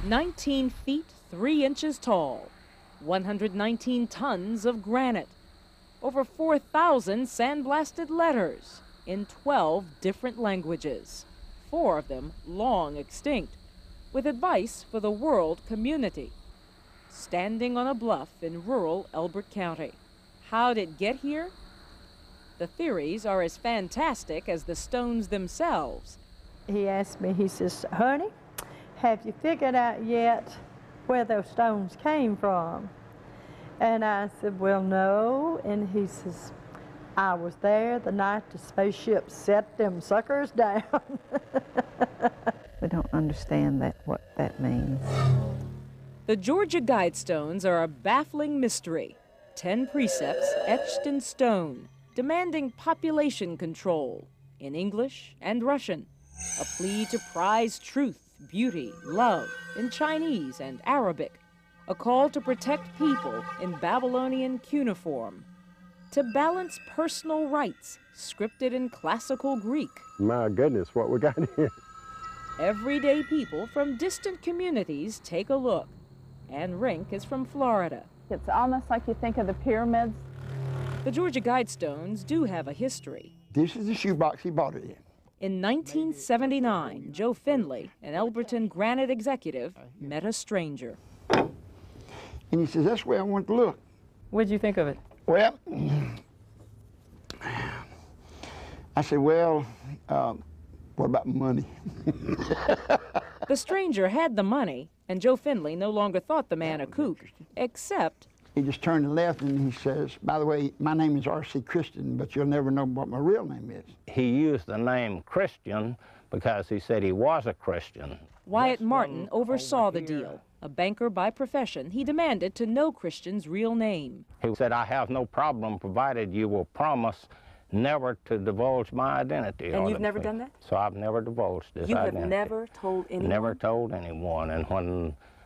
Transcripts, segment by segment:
19 feet 3 inches tall, 119 tons of granite, over 4,000 sandblasted letters in 12 different languages, 4 of them long extinct, with advice for the world community. Standing on a bluff in rural Elbert County. How'd it get here? The theories are as fantastic as the stones themselves. He asked me, he says, "Honey, have you figured out yet where those stones came from?" And I said, "Well, no." And he says, "I was there the night the spaceship set them suckers down." We don't understand what that means. The Georgia Guidestones are a baffling mystery. 10 precepts etched in stone, demanding population control in English and Russian. A plea to prize truth, beauty, love in Chinese and Arabic. A call to protect people in Babylonian cuneiform. To balance personal rights, scripted in classical Greek. My goodness, what we got here. Everyday people from distant communities take a look. Ann Rink is from Florida. It's almost like you think of the pyramids. The Georgia Guidestones do have a history. This is the shoebox he bought it in. In 1979, Joe Finley, an Elberton granite executive, met a stranger. And he says, "That's where I want to look." What'd you think of it? Well, I said, "Well, what about money?" The stranger had the money, and Joe Finley no longer thought the man a kook, except he just turned left and he says, "By the way, my name is R.C. Christian, but you'll never know what my real name is." He used the name Christian because he said he was a Christian. Wyatt Martin oversaw the deal. A banker by profession, he demanded to know Christian's real name. He said, "I have no problem provided you will promise never to divulge my identity." And you've never done that? So I've never divulged this identity. You have never told anyone? Never told anyone. And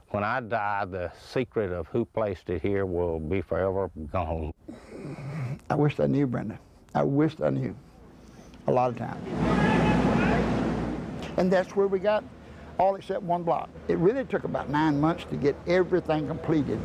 when I die, the secret of who placed it here will be forever gone. I wished I knew, Brenda. I wished I knew. A lot of times. And that's where we got all except one block. It really took about 9 months to get everything completed.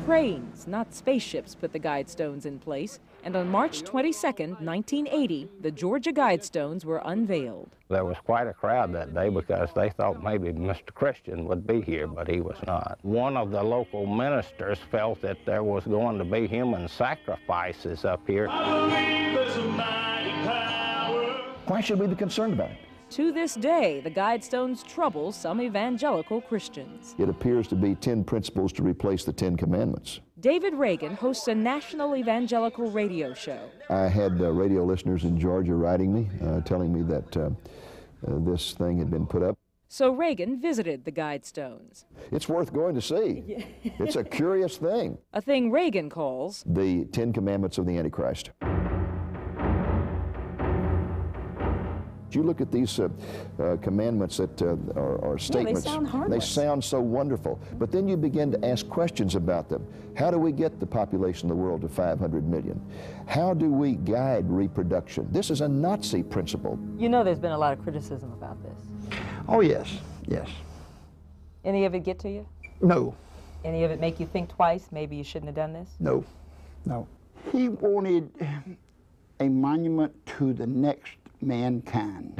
Cranes, not spaceships, put the Guidestones in place. And on March 22nd, 1980, the Georgia Guidestones were unveiled. There was quite a crowd that day because they thought maybe Mr. Christian would be here, but he was not. One of the local ministers felt that there was going to be human sacrifices up here. Why should we be concerned about it? To this day, the Guidestones trouble some evangelical Christians. It appears to be 10 principles to replace the 10 commandments. David Reagan hosts a national evangelical radio show. I had radio listeners in Georgia writing me, telling me that this thing had been put up. So Reagan visited the Guidestones. It's worth going to see. It's a curious thing. A thing Reagan calls the 10 Commandments of the Antichrist. You look at these commandments that are statements. Yeah, they sound harmless. They sound so wonderful. But then you begin to ask questions about them. How do we get the population of the world to 500 million? How do we guide reproduction? This is a Nazi principle. You know there's been a lot of criticism about this. Oh, yes, yes. Any of it get to you? No. Any of it make you think twice, maybe you shouldn't have done this? No, no. He wanted a monument to the next mankind.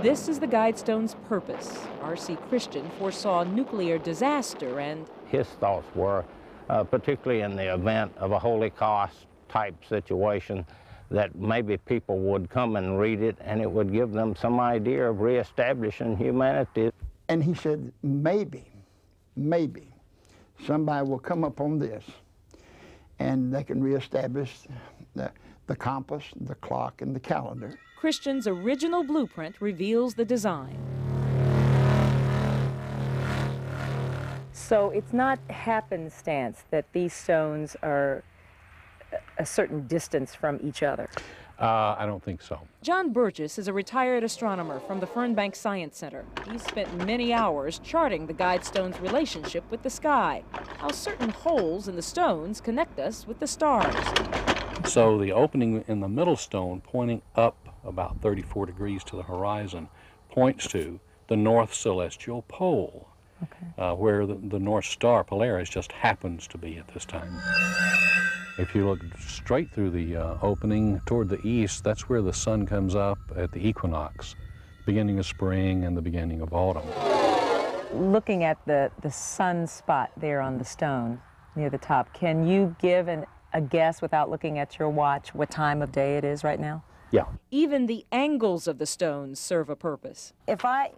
This is the Guidestones' purpose. R.C. Christian foresaw nuclear disaster and His thoughts were, particularly in the event of a Holocaust type situation, that maybe people would come and read it and it would give them some idea of reestablishing humanity. And he said, maybe somebody will come up on this and they can reestablish the compass, the clock, and the calendar. Christian's original blueprint reveals the design. So it's not happenstance that these stones are a certain distance from each other? I don't think so. John Burgess is a retired astronomer from the Fernbank Science Center. He's spent many hours charting the Guidestones' relationship with the sky, how certain holes in the stones connect us with the stars. So the opening in the middle stone, pointing up about 34 degrees to the horizon, points to the North Celestial Pole, where the North Star Polaris just happens to be at this time. If you look straight through the opening toward the east, that's where the sun comes up at the equinox, beginning of spring and the beginning of autumn. Looking at the sunspot there on the stone near the top, can you give a guess without looking at your watch what time of day it is right now? Yeah. Even the angles of the stones serve a purpose. If I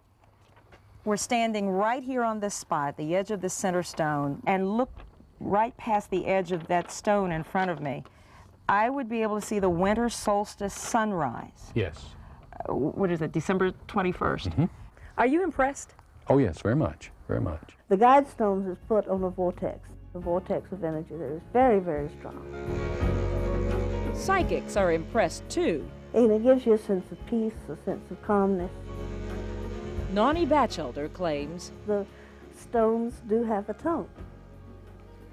were standing right here on this spot, the edge of the center stone, and look right past the edge of that stone in front of me, I would be able to see the winter solstice sunrise. Yes. What is it, December 21st? Mm-hmm. Are you impressed? Oh yes, very much, very much. The Guidestones is put on a vortex of energy that is very, very strong. Psychics are impressed too. And it gives you a sense of peace, a sense of calmness. Nani Batchelder claims the stones do have a tone.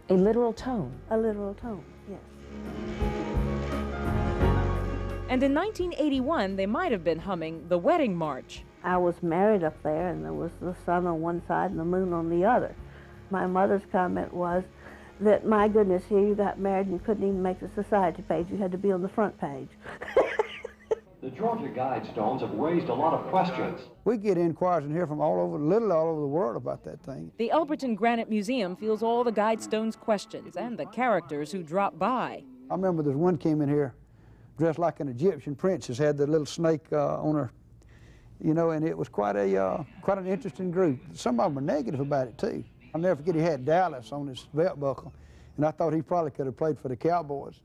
A literal tone? A literal tone, yes. And in 1981, they might have been humming the wedding march. I was married up there, and there was the sun on one side and the moon on the other. My mother's comment was that, my goodness, here you got married and you couldn't even make the society page. You had to be on the front page. The Georgia Guidestones have raised a lot of questions. We get inquiries in here from all over the world about that thing. The Elberton Granite Museum feels all the Guidestones questions and the characters who drop by. I remember there's one came in here dressed like an Egyptian princess, had the little snake on her, you know, and it was quite an interesting group. Some of them were negative about it too. I'll never forget he had Dallas on his belt buckle, and I thought he probably could have played for the Cowboys.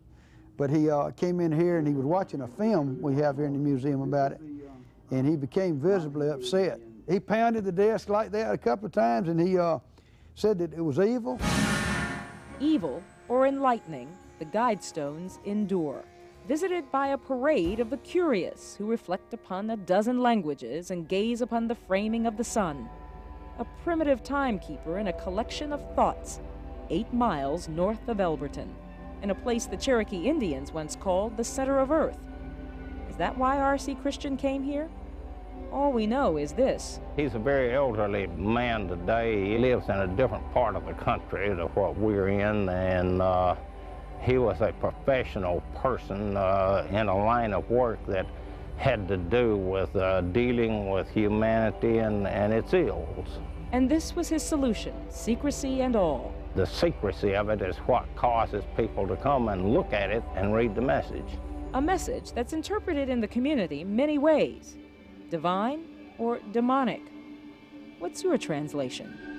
But he came in here and he was watching a film we have here in the museum about it, and he became visibly upset. He pounded the desk like that a couple of times, and he said that it was evil. Evil or enlightening, the Guidestones endure. Visited by a parade of the curious who reflect upon a dozen languages and gaze upon the framing of the sun. A primitive timekeeper in a collection of thoughts, 8 miles north of Elberton, in a place the Cherokee Indians once called the center of Earth. Is that why R.C. Christian came here? All we know is this. He's a very elderly man today. He lives in a different part of the country than what we're in, and he was a professional person in a line of work that had to do with dealing with humanity and its ills. And this was his solution, secrecy and all. The secrecy of it is what causes people to come and look at it and read the message. A message that's interpreted in the community many ways, divine or demonic. What's your translation?